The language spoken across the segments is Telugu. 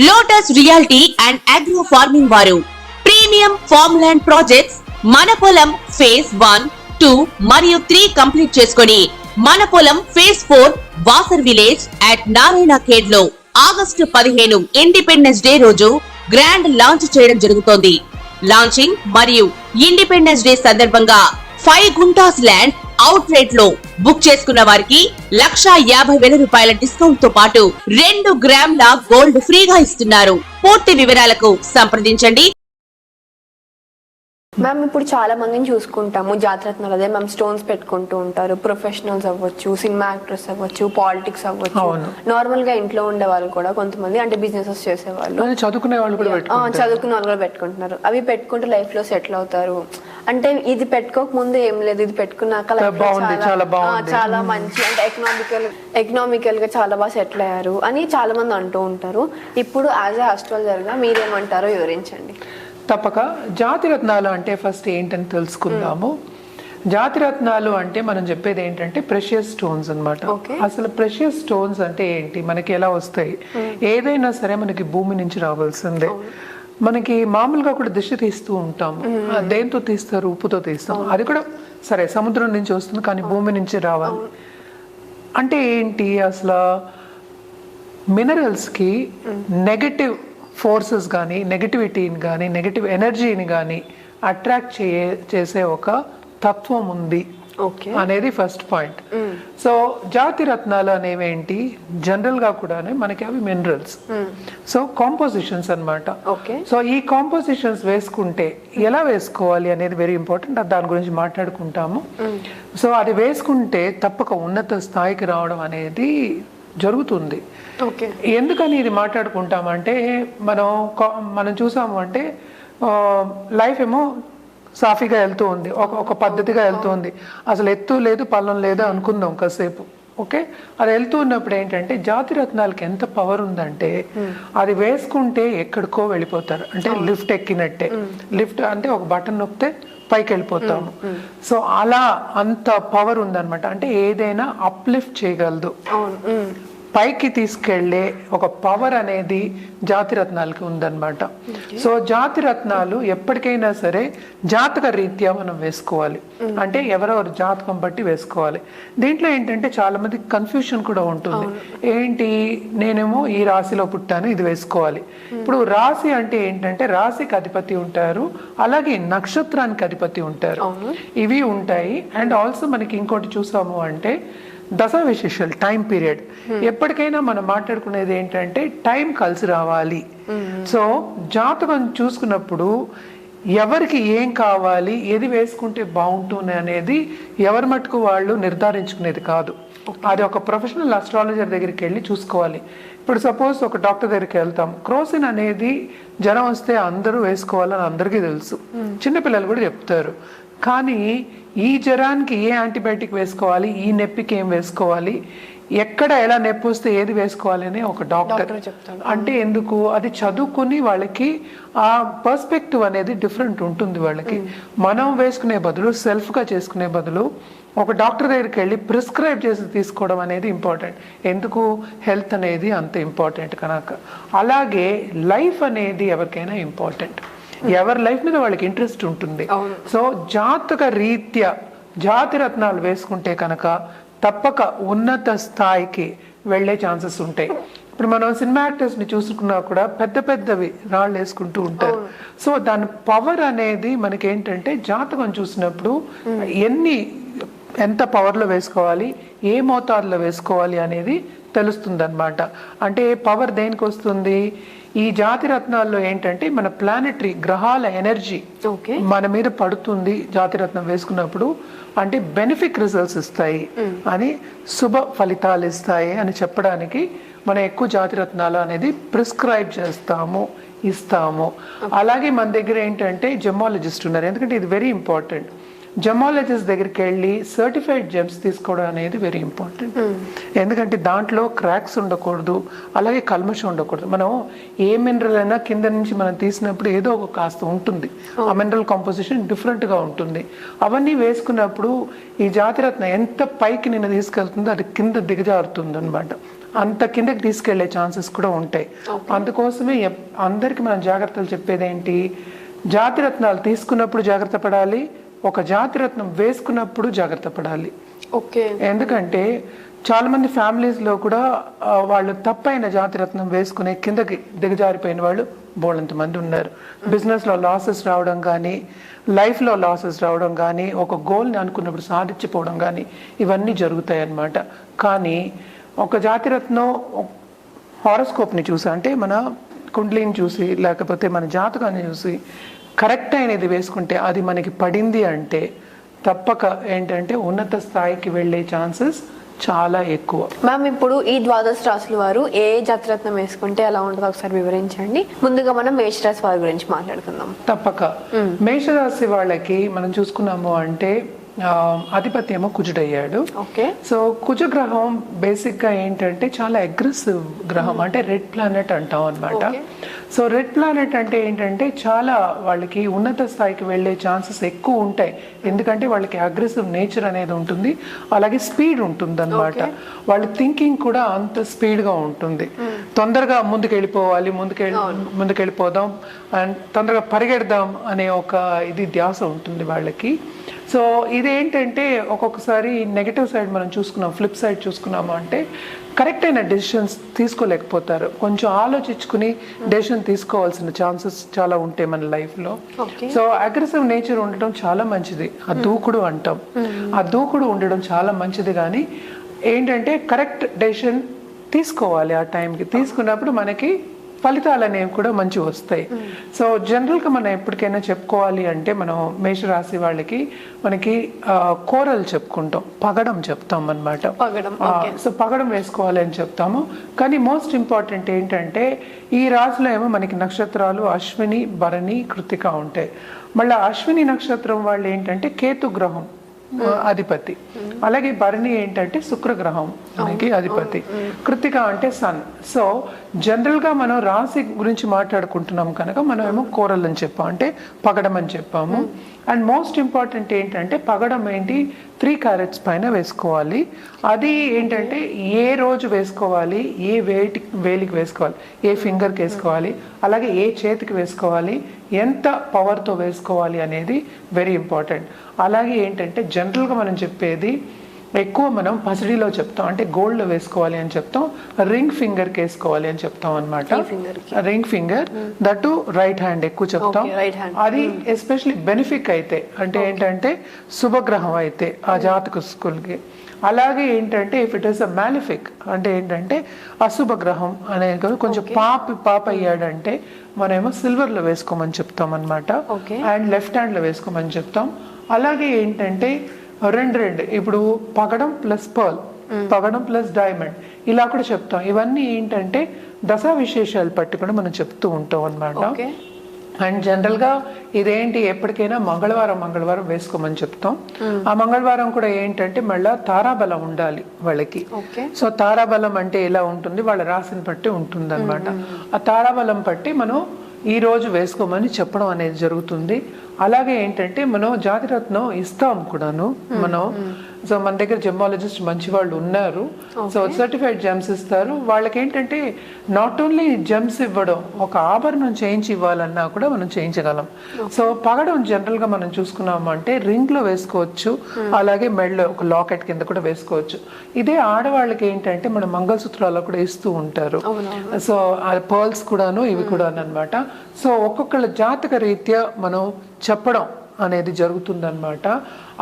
Lotus reality and agro farming వారు ప్రీమియం ఫార్మ్ ల్యాండ్ ప్రాజెక్ట్స్ మన పొలం ఫేజ్ 1, 2 మరియు 3 కంప్లీట్ చేసుకొని మన పొలం phase 4 Wasar village at Narayana Khed లో ఆగస్టు 15 ఇండిపెండెన్స్ డే రోజు గ్రాండ్ లాంచ్ చేయడం జరుగుతోంది. లాంచింగ్ మరియు ఇండిపెండెన్స్ డే సందర్భంగా 5 గుంటాస్ ల్యాండ్ అవుట్ రేట్ లో బుక్ చేసుకున్న వారికి 1,50,000 రూపాయల డిస్కౌంట్ తో పాటు 2 గ్రాముల గోల్డ్ ఫ్రీగా ఇస్తున్నారు. పూర్తి వివరాలకు సంప్రదించండి. మ్యామ్ ఇప్పుడు చాలా మందిని చూసుకుంటాము జాతరత్నాలు, అదే మ్యామ్ స్టోన్స్ పెట్టుకుంటూ ఉంటారు. ప్రొఫెషనల్స్ అవ్వచ్చు, సినిమా యాక్టర్స్ అవ్వచ్చు, పాలిటిక్స్ అవ్వచ్చు, నార్మల్ గా ఇంట్లో ఉండే వాళ్ళు కూడా కొంతమంది అంటే బిజినెసెస్ చేసేవాళ్ళు, చదువుకునే వాళ్ళు కూడా పెట్టుకుంటున్నారు. అవి పెట్టుకుంటే లైఫ్ లో సెటిల్ అవుతారు. అంటే ఇది పెట్టుకోక ముందు ఏం లేదు, ఇది పెట్టుకున్నాక చాలా మంచి అంటే ఎకనామికల్ గా చాలా బాగా సెటిల్ అయ్యారు అని చాలా మంది అంటూ ఉంటారు. ఇప్పుడు యాజ్ ఏ ఆస్ట్రాలజర్ గా మీరేమంటారో వివరించండి. తప్పక. జాతిరత్నాలు అంటే ఫస్ట్ ఏంటని తెలుసుకుందాము. జాతిరత్నాలు అంటే మనం చెప్పేది ఏంటంటే ప్రెషియస్ స్టోన్స్ అన్నమాట. అసలు ప్రెషియస్ స్టోన్స్ అంటే ఏంటి, మనకి ఎలా వస్తాయి? ఏదైనా సరే మనకి భూమి నుంచి రావాల్సిందే. మనకి మామూలుగా కూడా దిష్టి తీస్తూ ఉంటాం. దేంతో తీస్తారు? ఉప్పుతో తీస్తాం. అది కూడా సరే సముద్రం నుంచి వస్తుంది, కానీ భూమి నుంచి రావాలి. అంటే ఏంటి అసలు? మినరల్స్కి నెగటివ్ ఫోర్సెస్ కానీ, నెగటివిటీని కానీ, నెగటివ్ ఎనర్జీని కానీ అట్రాక్ట్ చేసే ఒక తత్వం ఉంది అనేది ఫస్ట్ పాయింట్. సో జాతి రత్నాలు అనేవి ఏంటి, జనరల్ గా కూడా మనకి అవి మినరల్స్. సో కాంపోజిషన్స్ అన్నమాట. సో ఈ కాంపోజిషన్స్ వేసుకుంటే ఎలా వేసుకోవాలి అనేది వెరీ ఇంపార్టెంట్. దాని గురించి మాట్లాడుకుంటాము. సో అది వేసుకుంటే తప్పక ఉన్నత స్థాయికి రావడం అనేది జరుగుతుంది. ఎందుకని ఇది మాట్లాడుకుంటామంటే మనం చూసాము అంటే లైఫ్ ఏమో సాఫీగా వెళ్తూ ఉంది, ఒక పద్ధతిగా వెళ్తూ ఉంది. అసలు ఎత్తు లేదు పల్లం లేదు అనుకుందాం కాసేపు. ఓకే, అది వెళ్తూ ఉన్నప్పుడు ఏంటంటే జాతి రత్నాలకి ఎంత పవర్ ఉందంటే అది వేసుకుంటే ఎక్కడికో వెళ్ళిపోతారు. అంటే లిఫ్ట్ ఎక్కినట్టే. లిఫ్ట్ అంటే ఒక బటన్ నొక్కితే పైకి వెళ్ళిపోతాము. సో అలా అంత పవర్ ఉందన్నమాట. అంటే ఏదైనా అప్లిఫ్ట్ చేయగలదు, పైకి తీసుకెళ్లే ఒక పవర్ అనేది జాతి రత్నాలకి ఉందన్నమాట. సో జాతి రత్నాలు ఎప్పటికైనా సరే జాతక రీత్యా మనం వేసుకోవాలి. అంటే ఎవరెవరు జాతకం బట్టి వేసుకోవాలి. దీంట్లో ఏంటంటే చాలా మంది కన్ఫ్యూషన్ కూడా ఉంటుంది. ఏంటి, నేనేమో ఈ రాశిలో పుట్టాను, ఇది వేసుకోవాలి. ఇప్పుడు రాశి అంటే ఏంటంటే రాశికి అధిపతి ఉంటారు, అలాగే నక్షత్రానికి అధిపతి ఉంటారు, ఇవి ఉంటాయి. అండ్ ఆల్సో మనకి ఇంకోటి చూసాము అంటే దశ విశేషాలు, టైం పీరియడ్. ఎప్పటికైనా మనం మాట్లాడుకునేది ఏంటంటే టైం కలిసి రావాలి. సో జాతకం చూసుకున్నప్పుడు ఎవరికి ఏం కావాలి, ఏది వేసుకుంటే బాగుంటుంది అనేది ఎవరి మటుకు వాళ్ళు నిర్ధారించుకునేది కాదు. అది ఒక ప్రొఫెషనల్ అస్ట్రాలజర్ దగ్గరికి వెళ్ళి చూసుకోవాలి. ఇప్పుడు సపోజ్ ఒక డాక్టర్ దగ్గరికి వెళ్తాం, క్రోసిన్ అనేది జ్వరం వస్తే అందరూ వేసుకోవాలని అందరికీ తెలుసు, చిన్నపిల్లలు కూడా చెప్తారు. కానీ ఈ జ్వరానికి ఏ యాంటీబయాటిక్ వేసుకోవాలి, ఈ నొప్పికి ఏం వేసుకోవాలి, ఎక్కడ ఎలా నొప్పి వస్తే ఏది వేసుకోవాలి అని ఒక డాక్టర్ చెప్తాడు. అంటే ఎందుకు, అది చదువుకుని వాళ్ళకి ఆ పర్స్పెక్టివ్ అనేది డిఫరెంట్ ఉంటుంది వాళ్ళకి. మనం వేసుకునే బదులు, సెల్ఫ్గా చేసుకునే బదులు ఒక డాక్టర్ దగ్గరికి వెళ్ళి ప్రిస్క్రైబ్ చేసి తీసుకోవడం అనేది ఇంపార్టెంట్. ఎందుకు, హెల్త్ అనేది అంత ఇంపార్టెంట్ కనుక. అలాగే లైఫ్ అనేది ఎవరికైనా ఇంపార్టెంట్, ఎవరి లైఫ్ మీద వాళ్ళకి ఇంట్రెస్ట్ ఉంటుంది. సో జాతక రీత్యా జాతి రత్నాలు వేసుకుంటే కనుక తప్పక ఉన్నత స్థాయికి వెళ్ళే ఛాన్సెస్ ఉంటాయి. ఇప్పుడు మనం సినిమా యాక్టర్స్ ని చూసుకున్నా కూడా పెద్ద పెద్దవి రాళ్ళు వేసుకుంటూ ఉంటారు. సో దాని పవర్ అనేది మనకి ఏంటంటే జాతకం చూసినప్పుడు ఎంత పవర్లో వేసుకోవాలి, ఏ మోతాదులో వేసుకోవాలి అనేది తెలుస్తుంది అనమాట. అంటే పవర్ దేనికి వస్తుంది, ఈ జాతి రత్నాల్లో ఏంటంటే మన ప్లానెటరీ గ్రహాల ఎనర్జీ మన మీద పడుతుంది జాతి రత్నం వేసుకున్నప్పుడు. అంటే బెనిఫిక్ రిజల్ట్స్ ఇస్తాయి అని, శుభ ఫలితాలు ఇస్తాయి అని చెప్పడానికి మనం ఎక్కువ జాతి రత్నాలు అనేది ప్రిస్క్రైబ్ చేస్తాము, ఇస్తాము. అలాగే మన దగ్గర ఏంటంటే జెమాలజిస్ట్ ఉన్నారు. ఎందుకంటే ఇది వెరీ ఇంపార్టెంట్. జెమాలజిస్ట్ దగ్గరికి వెళ్ళి సర్టిఫైడ్ జెమ్స్ తీసుకోవడం అనేది వెరీ ఇంపార్టెంట్. ఎందుకంటే దాంట్లో క్రాక్స్ ఉండకూడదు, అలాగే కల్మషం ఉండకూడదు. మనం ఏ మినరల్ అయినా కింద నుంచి మనం తీసినప్పుడు ఏదో ఒక కాస్త ఉంటుంది, ఆ మినరల్ కాంపోజిషన్ డిఫరెంట్గా ఉంటుంది. అవన్నీ వేసుకున్నప్పుడు ఈ జాతిరత్న ఎంత పైకి నిన్ను తీసుకెళ్తుందో అది కింద దిగజారుతుంది అనమాట. అంత కిందకి తీసుకెళ్లే ఛాన్సెస్ కూడా ఉంటాయి. అందుకోసమే అందరికి మనం జాగ్రత్తలు చెప్పేది ఏంటి, జాతిరత్నాలు తీసుకున్నప్పుడు జాగ్రత్త పడాలి, ఒక జాతిరత్నం వేసుకున్నప్పుడు జాగ్రత్త పడాలి. ఎందుకంటే చాలా మంది ఫ్యామిలీస్ లో కూడా వాళ్ళు తప్పైన జాతిరత్నం వేసుకునే కిందకి దిగజారిపోయిన వాళ్ళు బోళ్ళంత మంది ఉన్నారు. బిజినెస్ లో లాసెస్ రావడం కానీ, లైఫ్ లో లాసెస్ రావడం కానీ, ఒక గోల్ని అనుకున్నప్పుడు సాధించిపోవడం కానీ ఇవన్నీ జరుగుతాయి అన్నమాట. కానీ ఒక జాతిరత్నం హారోస్కోప్ని చూసి, అంటే మన కుండలిని చూసి లేకపోతే మన జాతకాన్ని చూసి కరెక్ట్ అయినది వేసుకుంటే అది మనకి పడింది అంటే తప్పక ఏంటంటే ఉన్నత స్థాయికి వెళ్ళే ఛాన్సెస్ చాలా ఎక్కువ. మ్యామ్, ఇప్పుడు ఈ ద్వాదశ రాశుల వారు ఏ జాతిరత్నం వేసుకుంటే ఎలా ఉంటుందో ఒకసారి వివరించండి. ముందుగా మనం మేషరాశి వారి గురించి మాట్లాడుకుందాం. తప్పక మేషరాశి వాళ్ళకి మనం చూసుకున్నాము అంటే అధిపతి ఏమో కుజుడయ్యాడు. సో కుజ గ్రహం బేసిక్ గా ఏంటంటే చాలా అగ్రెసివ్ గ్రహం, అంటే రెడ్ ప్లానెట్ అంటాం అన్నమాట. సో రెడ్ ప్లానెట్ అంటే ఏంటంటే చాలా వాళ్ళకి ఉన్నత స్థాయికి వెళ్ళే ఛాన్సెస్ ఎక్కువ ఉంటాయి. ఎందుకంటే వాళ్ళకి అగ్రెసివ్ నేచర్ అనేది ఉంటుంది, అలాగే స్పీడ్ ఉంటుంది అన్నమాట. వాళ్ళ థింకింగ్ కూడా అంత స్పీడ్ గా ఉంటుంది. తొందరగా ముందుకెళ్ళిపోవాలి, ముందుకెళ్ళిపోదాం అండ్ తొందరగా పరిగెడదాం అనే ఒక ఇది ధ్యాస ఉంటుంది వాళ్ళకి. సో ఇదేంటంటే ఒక్కొక్కసారి నెగటివ్ సైడ్ మనం చూసుకున్నాం, ఫ్లిప్ సైడ్ చూసుకున్నాము అంటే కరెక్ట్ అయిన డెసిషన్స్ తీసుకోలేకపోతారు. కొంచెం ఆలోచించుకుని డెసిషన్ తీసుకోవాల్సిన ఛాన్సెస్ చాలా ఉంటాయి మన లైఫ్లో. సో అగ్రెసివ్ నేచర్ ఉండడం చాలా మంచిది, ఆ దూకుడు అంటాం. ఆ దూకుడు ఉండడం చాలా మంచిది, కానీ ఏంటంటే కరెక్ట్ డెసిషన్ తీసుకోవాలి. ఆ టైంకి తీసుకున్నప్పుడు మనకి ఫలితాలు అనేవి కూడా మంచి వస్తాయి. సో జనరల్గా మనం ఎప్పటికైనా చెప్పుకోవాలి అంటే మనం మేషరాశి వాళ్ళకి మనకి కూరలు చెప్పుకుంటాం, పగడం చెప్తాం అన్నమాట. సో పగడం వేసుకోవాలి అని చెప్తాము. కానీ మోస్ట్ ఇంపార్టెంట్ ఏంటంటే ఈ రాశిలో ఏమో మనకి నక్షత్రాలు అశ్విని, భరణి, కృతిక ఉంటాయి. మళ్ళీ అశ్విని నక్షత్రం వాళ్ళు ఏంటంటే కేతు గ్రహం అధిపతి, అలాగే భరణి ఏంటంటే శుక్రగ్రహం మనకి అధిపతి, కృతిక అంటే సన్. సో జనరల్ గా మనం రాశి గురించి మాట్లాడుకుంటున్నాం కనుక మనం ఏమో కూరలు అని చెప్పాం, అంటే పగడం అని చెప్పాము. అండ్ మోస్ట్ ఇంపార్టెంట్ ఏంటంటే పగడం ఏంటి 3 carats పైన వేసుకోవాలి. అది ఏంటంటే ఏ రోజు వేసుకోవాలి, ఏ వేలికి వేసుకోవాలి, ఏ ఫింగర్కి వేసుకోవాలి, అలాగే ఏ చేతికి వేసుకోవాలి, ఎంత పవర్తో వేసుకోవాలి అనేది వెరీ ఇంపార్టెంట్. అలాగే ఏంటంటే జనరల్గా మనం చెప్పేది ఎక్కువ మనం పసిడిలో చెప్తాం, అంటే గోల్డ్లో వేసుకోవాలి అని చెప్తాం, రింగ్ ఫింగర్కి వేసుకోవాలి అని చెప్తాం అనమాట. Ring finger that right hand ఎక్కువ చెప్తాం. అది ఎస్పెషలీ బెనిఫిక్ అయితే, అంటే ఏంటంటే శుభగ్రహం అయితే ఆ జాతక స్కూల్కి. అలాగే ఏంటంటే if it is a malefic అంటే ఏంటంటే అశుభ గ్రహం అనేది కొంచెం పాప అయ్యాడంటే మనమేమో సిల్వర్లో వేసుకోమని చెప్తాం అనమాట. అండ్ లెఫ్ట్ హ్యాండ్లో వేసుకోమని చెప్తాం. అలాగే ఏంటంటే రెండు ఇప్పుడు పగడం ప్లస్ పర్ల్, పగడం ప్లస్ డైమండ్ ఇలా కూడా చెప్తాం. ఇవన్నీ ఏంటంటే దశా విశేషాలు పట్టి కూడా మనం చెప్తూ ఉంటాం అన్నమాట. అండ్ జనరల్ గా ఇదేంటి ఎప్పటికైనా మంగళవారం వేసుకోమని చెప్తాం. ఆ మంగళవారం కూడా ఏంటంటే మళ్ళా తారాబలం ఉండాలి వాళ్ళకి. సో తారాబలం అంటే ఎలా ఉంటుంది, వాళ్ళ రాశిని బట్టి ఉంటుంది అనమాట. ఆ తారాబలం బట్టి మనం ఈ రోజు వేసుకోమని చెప్పడం అనేది జరుగుతుంది. అలాగే ఏంటంటే మనం జాతిరత్నం ఇస్తాం కూడాను మనం. సో మన దగ్గర జెమాలజిస్ట్ మంచి వాళ్ళు ఉన్నారు. సో సర్టిఫైడ్ జెమ్స్ ఇస్తారు. వాళ్ళకి ఏంటంటే నాట్ ఓన్లీ జెమ్స్ ఇవ్వడం, ఒక ఆభరణం చేయించి ఇవ్వాలన్నా కూడా మనం చేయించగలం. సో పగడం జనరల్ గా మనం చూసుకున్నాము అంటే రింగ్ లో వేసుకోవచ్చు, అలాగే మెడలో ఒక లాకెట్ కింద కూడా వేసుకోవచ్చు. ఇదే ఆడవాళ్ళకి ఏంటంటే మన మంగళసూత్రాలు కూడా ఇస్తూ ఉంటారు. సో ఆ పర్ల్స్ కూడాను ఇవి కూడా అన్నమాట. సో ఒక్కొక్కళ్ళ జాతక రీత్యా మనం చెప్పడం అనేది జరుగుతుందన్నమాట.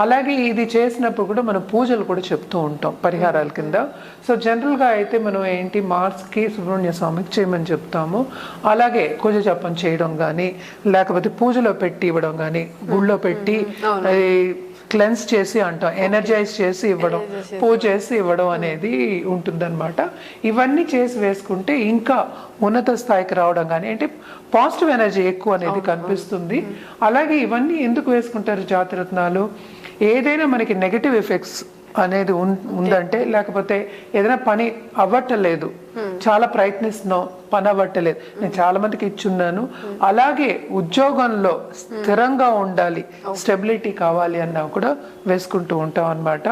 అలాగే ఇది చేసినప్పుడు కూడా మనం పూజలు కూడా చెప్తూ ఉంటాం పరిహారాల కింద. సో జనరల్గా అయితే మనం ఏంటి మార్చ్కి సుబ్రహ్మణ్య స్వామికి చేయమని చెప్తాము. అలాగే కుజ జపం చేయడం కానీ, లేకపోతే పూజలో పెట్టి ఇవ్వడం కానీ, గుళ్ళో పెట్టి క్లెన్స్ చేసి అంటాం, ఎనర్జైజ్ చేసి ఇవ్వడం, పూజ చేసి ఇవ్వడం అనేది ఉంటుందన్నమాట. ఇవన్నీ చేసి వేసుకుంటే ఇంకా ఉన్నత స్థాయికి రావడం కానీ, అంటే పాజిటివ్ ఎనర్జీ ఎక్కువ అనేది కనిపిస్తుంది. అలాగే ఇవన్నీ ఎందుకు వేసుకుంటారు జాతిరత్నాలు, ఏదైనా మనకి నెగటివ్ ఎఫెక్ట్స్ అనేది ఉందంటే, లేకపోతే ఏదైనా పని అవ్వట్లేదు, చాలా ప్రయత్నిస్తున్నాం పని అవ్వట్లేదు, నేను చాలా మందికి ఇచ్చున్నాను, అలాగే ఉద్యోగంలో స్థిరంగా ఉండాలి, స్టెబిలిటీ కావాలి అన్నా కూడా వేసుకుంటూ ఉంటాం అన్నమాట.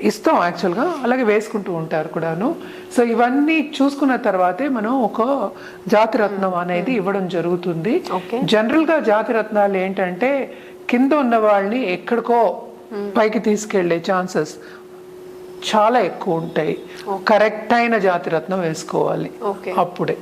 ఇస్తాం యాక్చువల్గా, అలాగే వేసుకుంటూ ఉంటారు కూడాను. సో ఇవన్నీ చూసుకున్న తర్వాతే మనం ఒక జాతిరత్నం అనేది ఇవ్వడం జరుగుతుంది. జనరల్ గా జాతిరత్నాలు ఏంటంటే కింద ఉన్న వాళ్ళని ఎక్కడికో పైకి తీసుకెళ్లే ఛాన్సెస్ చాలా ఎక్కువ ఉంటాయి. కరెక్ట్ అయిన జాతిరత్నం వేసుకోవాలి అప్పుడే.